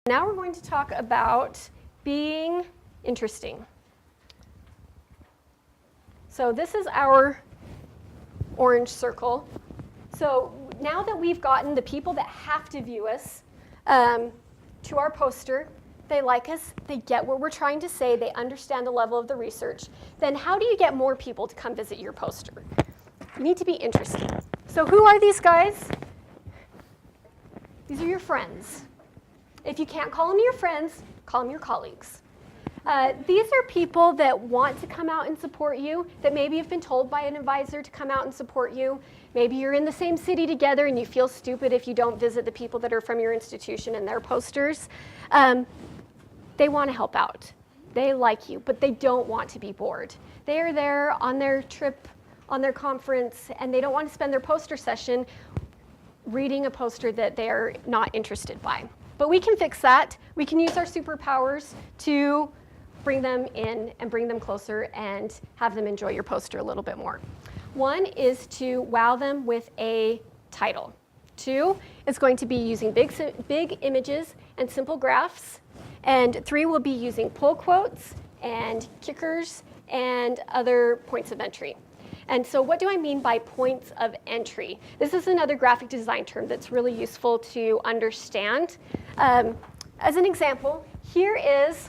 Now we're going to talk about being interesting. So this is our orange circle. So now that we've gotten the people that have to view us to our poster, they like us, they get what we're trying to say, they understand the level of the research, then how do you get more people to come visit your poster? You need to be interesting. So who are these guys? These are your friends. If you can't call them your friends, call them your colleagues. These are people that want to come out and support you, that maybe have been told by an advisor to come out and support you. Maybe you're in the same city together and you feel stupid if you don't visit the people that are from your institution and their posters. They want to help out. They like you, but they don't want to be bored. They are there on their trip, on their conference, and they don't want to spend their poster session reading a poster that they are not interested by. But we can fix that. We can use our superpowers to bring them in and bring them closer and have them enjoy your poster a little bit more. One is to wow them with a title. Two is going to be using big images and simple graphs. And three will be using pull quotes and kickers and other points of entry. And so what do I mean by points of entry? This is another graphic design term that's really useful to understand. As an example, here is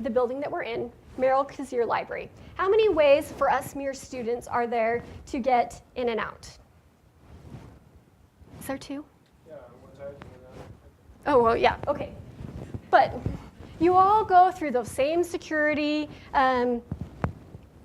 the building that we're in, Merrill Kazir Library. How many ways for us mere students are there to get in and out? Is there two? Yeah, one side and another. Oh, well, yeah, okay. But you all go through those same security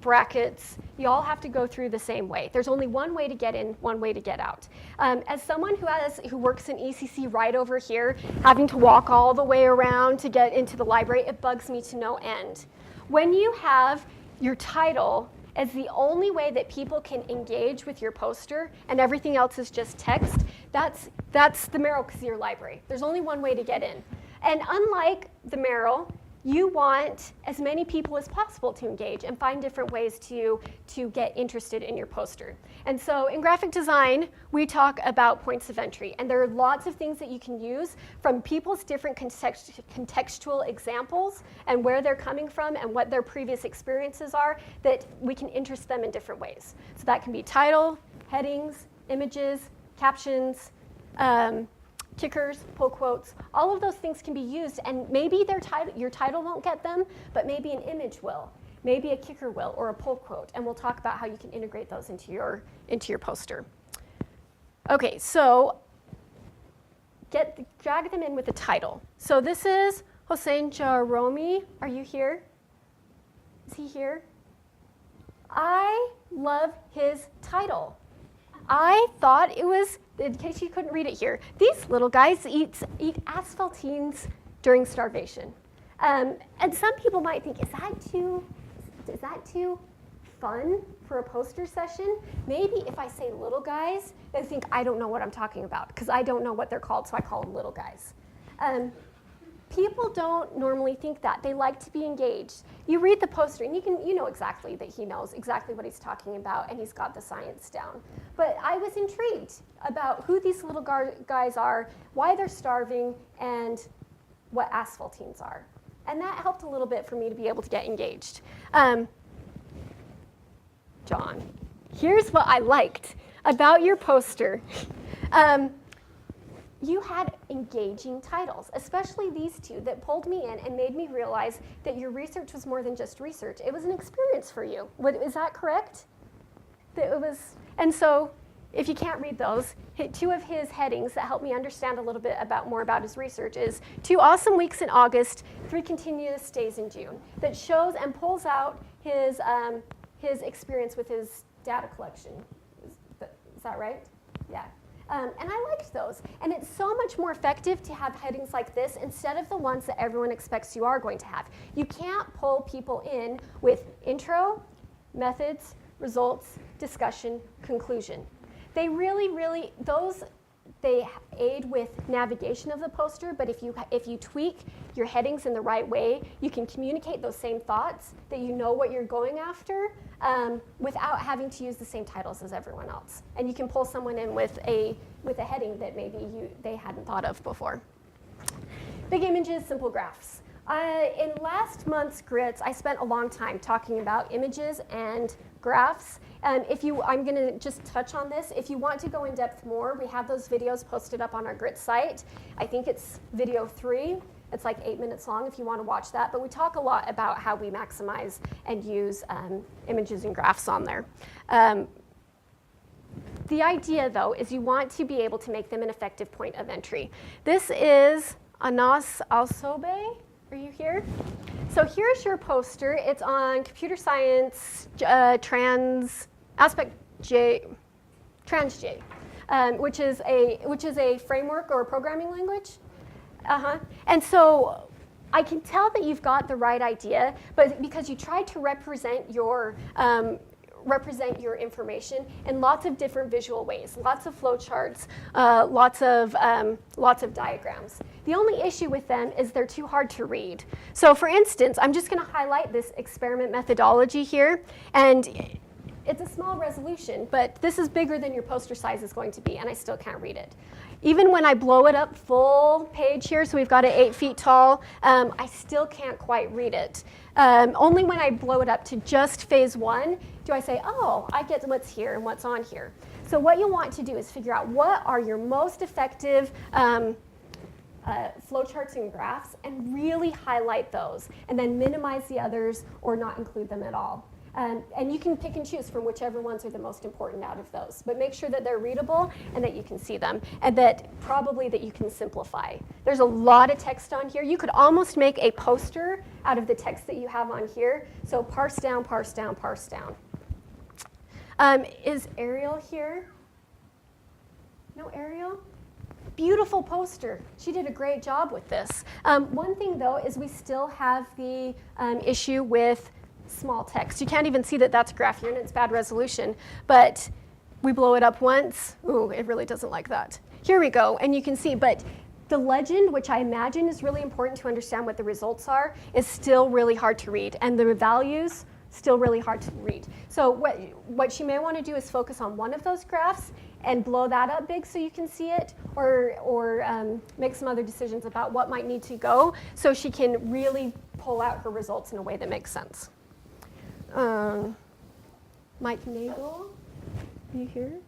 brackets. You all have to go through the same way. There's only one way to get in, one way to get out. As someone who works in ECC right over here, having to walk all the way around to get into the library, it bugs me to no end. When you have your title as the only way that people can engage with your poster and everything else is just text, that's the Merrill Kazir Library. There's only one way to get in. And unlike the Merrill, you want as many people as possible to engage and find different ways to get interested in your poster. And so in graphic design, we talk about points of entry. And there are lots of things that you can use from people's different contextual examples and where they're coming from and what their previous experiences are that we can interest them in different ways. So that can be title, headings, images, captions, kickers, pull quotes, all of those things can be used, and maybe your title won't get them, but maybe an image will, maybe a kicker will, or a pull quote, and we'll talk about how you can integrate those into your poster. Okay, so drag them in with a title. So this is Hossein Jaromi. Are you here? Is he here? I love his title. I thought it was, in case you couldn't read it here, these little guys eat asphaltenes during starvation. And some people might think, is that too fun for a poster session? Maybe if I say little guys, they think I don't know what I'm talking about because I don't know what they're called, so I call them little guys. People don't normally think that. They like to be engaged. You read the poster and you know exactly that he knows exactly what he's talking about and he's got the science down. But I was intrigued about who these little guys are, why they're starving, and what asphaltenes are. And that helped a little bit for me to be able to get engaged. John, here's what I liked about your poster. You had engaging titles, especially these two that pulled me in and made me realize that your research was more than just research. It was an experience for you. Is that correct? That it was, and so if you can't read those, two of his headings that helped me understand a little bit more about his research is 2 awesome weeks in August, 3 continuous days in June, that shows and pulls out his experience with his data collection. Is that right? Yeah. And I liked those. And it's so much more effective to have headings like this instead of the ones that everyone expects you are going to have. You can't pull people in with intro, methods, results, discussion, conclusion. They really, they aid with navigation of the poster, but if you tweak your headings in the right way, you can communicate those same thoughts, that you know what you're going after, without having to use the same titles as everyone else. And you can pull someone in with a heading that maybe they hadn't thought of before. Big images, simple graphs. In last month's grits, I spent a long time talking about images and graphs. I'm going to just touch on this. If you want to go in depth more, we have those videos posted up on our grit site. I think it's video 3. It's like 8 minutes long if you want to watch that. But we talk a lot about how we maximize and use images and graphs on there. The idea, though, is you want to be able to make them an effective point of entry. This is Anas Al-Sobe. Are you here? So here's your poster. It's on computer science, transj, which is a framework or a programming language. And so I can tell that you've got the right idea, but because you tried to represent your information in lots of different visual ways, lots of flowcharts, lots of diagrams. The only issue with them is they're too hard to read. So for instance, I'm just going to highlight this experiment methodology here, and it's a small resolution, but this is bigger than your poster size is going to be, and I still can't read it. Even when I blow it up full page here, so we've got it 8 feet tall, I still can't quite read it. Only when I blow it up to just phase 1 do I say, oh, I get what's here and what's on here. So what you'll want to do is figure out what are your most effective flowcharts and graphs and really highlight those, and then minimize the others or not include them at all. And you can pick and choose from whichever ones are the most important out of those. But make sure that they're readable and that you can see them, and that you can simplify. There's a lot of text on here. You could almost make a poster out of the text that you have on here. So parse down, parse down, parse down. Is Ariel here? No Ariel? Beautiful poster. She did a great job with this. One thing, though, is we still have the issue with small text. You can't even see that that's a graph here, and it's bad resolution. But we blow it up once. Ooh, it really doesn't like that. Here we go, and you can see. But the legend, which I imagine is really important to understand what the results are, is still really hard to read. And the values, still really hard to read. So what you may want to do is focus on one of those graphs and blow that up big so you can see it, or make some other decisions about what might need to go so she can really pull out her results in a way that makes sense. Mike Nagel, you here?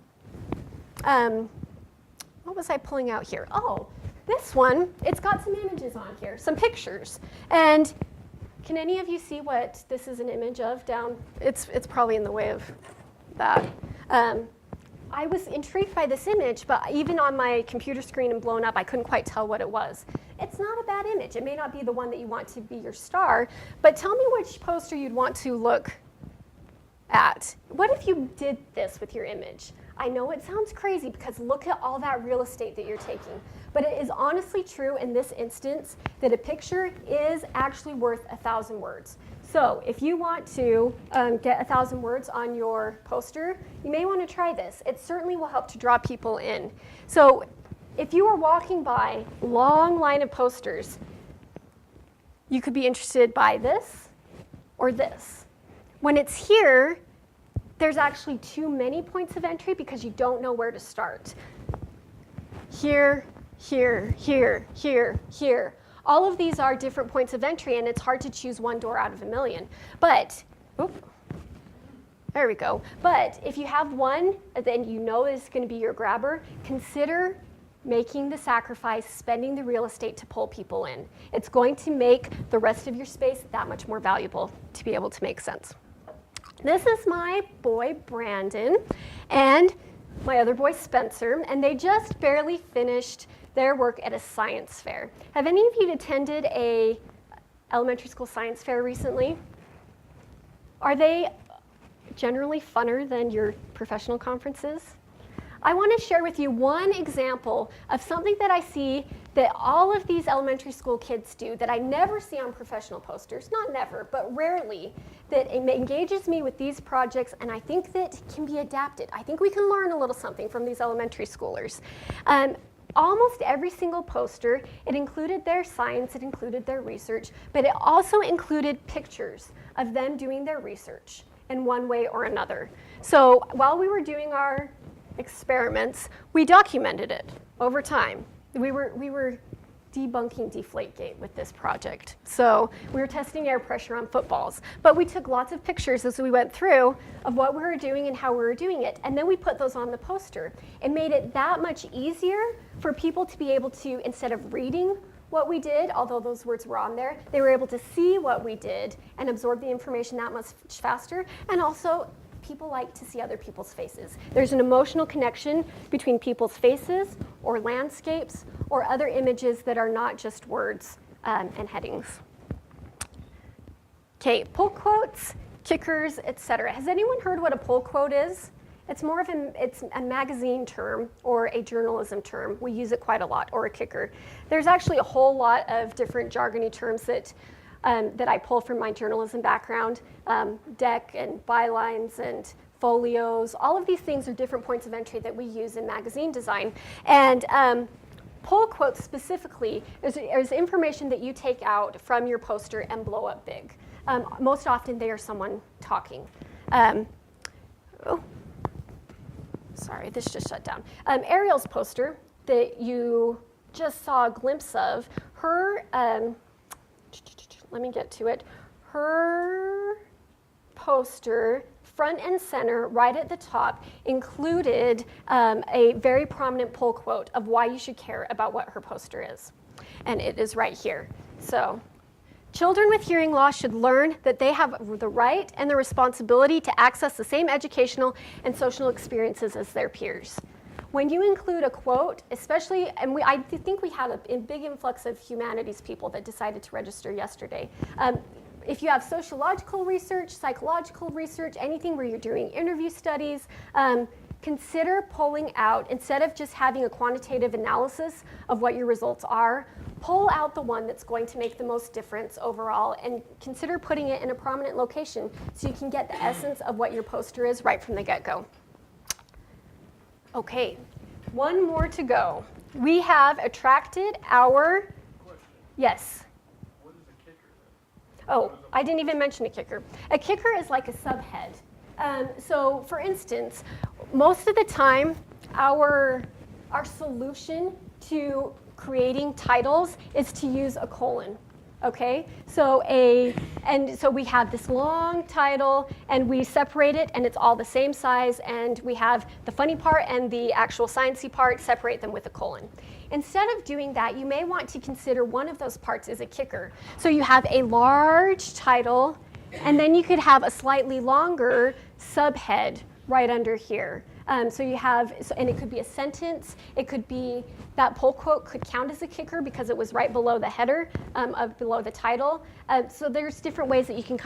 What was I pulling out here? Oh, this one, it's got some images on here, some pictures. And can any of you see what this is an image of down? It's probably in the way of that. I was intrigued by this image, but even on my computer screen and blown up, I couldn't quite tell what it was. It's not a bad image. It may not be the one that you want to be your star, but tell me which poster you'd want to look at. What if you did this with your image? I know it sounds crazy because look at all that real estate that you're taking, but it is honestly true in this instance that a picture is actually worth 1,000 words. So if you want to get 1,000 words on your poster, you may want to try this. It certainly will help to draw people in. So if you were walking by a long line of posters, you could be interested by this or this. When it's here, there's actually too many points of entry because you don't know where to start. Here, here, here, here, here. All of these are different points of entry, and it's hard to choose one door out of a million. But, there we go. But if you have one, then you know it's going to be your grabber, consider making the sacrifice, spending the real estate to pull people in. It's going to make the rest of your space that much more valuable to be able to make sense. This is my boy, Brandon, and my other boy, Spencer, and they just barely finished their work at a science fair. Have any of you attended a elementary school science fair recently? Are they generally funner than your professional conferences? I want to share with you one example of something that I see that all of these elementary school kids do that I never see on professional posters, not never, but rarely, that engages me with these projects, and I think that can be adapted. I think we can learn a little something from these elementary schoolers. Almost every single poster, it included their science, it included their research, but it also included pictures of them doing their research in one way or another. So while we were doing our experiments, we documented it over time. We were debunking Deflategate with this project. So we were testing air pressure on footballs, but we took lots of pictures as we went through of what we were doing and how we were doing it, and then we put those on the poster. It made it that much easier for people to be able to, instead of reading what we did, although those words were on there, they were able to see what we did and absorb the information that much faster, and also people like to see other people's faces. There's an emotional connection between people's faces or landscapes or other images that are not just words and headings. Okay, pull quotes, kickers, etc. Has anyone heard what a pull quote is? It's more of it's a magazine term or a journalism term. We use it quite a lot, or a kicker. There's actually a whole lot of different jargony terms that I pull from my journalism background. Deck and bylines and folios, all of these things are different points of entry that we use in magazine design. And pull quotes specifically is information that you take out from your poster and blow up big. Most often they are someone talking. Sorry, this just shut down. Ariel's poster that you just saw a glimpse of, her, let me get to it. Her poster, front and center, right at the top, included a very prominent pull quote of why you should care about what her poster is. And it is right here. So, children with hearing loss should learn that they have the right and the responsibility to access the same educational and social experiences as their peers. When you include a quote, especially, and I think we had a big influx of humanities people that decided to register yesterday. If you have sociological research, psychological research, anything where you're doing interview studies, consider pulling out, instead of just having a quantitative analysis of what your results are, pull out the one that's going to make the most difference overall and consider putting it in a prominent location so you can get the essence of what your poster is right from the get-go. Okay, one more to go. We have attracted our, Question. yes. What is a kicker then? Oh, I didn't even mention a kicker. A kicker is like a subhead. So for instance, most of the time, our solution to creating titles is to use a colon. Okay, so we have this long title and we separate it and it's all the same size, and we have the funny part and the actual sciencey part, separate them with a colon. Instead of doing that, you may want to consider one of those parts as a kicker. So you have a large title and then you could have a slightly longer subhead right under here. So you have, and it could be a sentence, it could be, that pull quote could count as a kicker because it was right below the header, below the title. So there's different ways that you can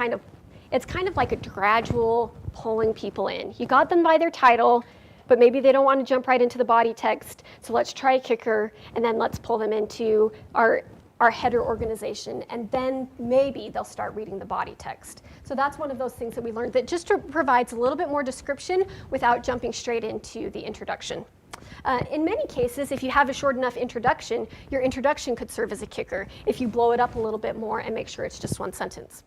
it's kind of like a gradual pulling people in. You got them by their title, but maybe they don't want to jump right into the body text, so let's try a kicker, and then let's pull them into our header organization, and then maybe they'll start reading the body text. So that's one of those things that we learned that just provides a little bit more description without jumping straight into the introduction. In many cases, if you have a short enough introduction, your introduction could serve as a kicker if you blow it up a little bit more and make sure it's just one sentence.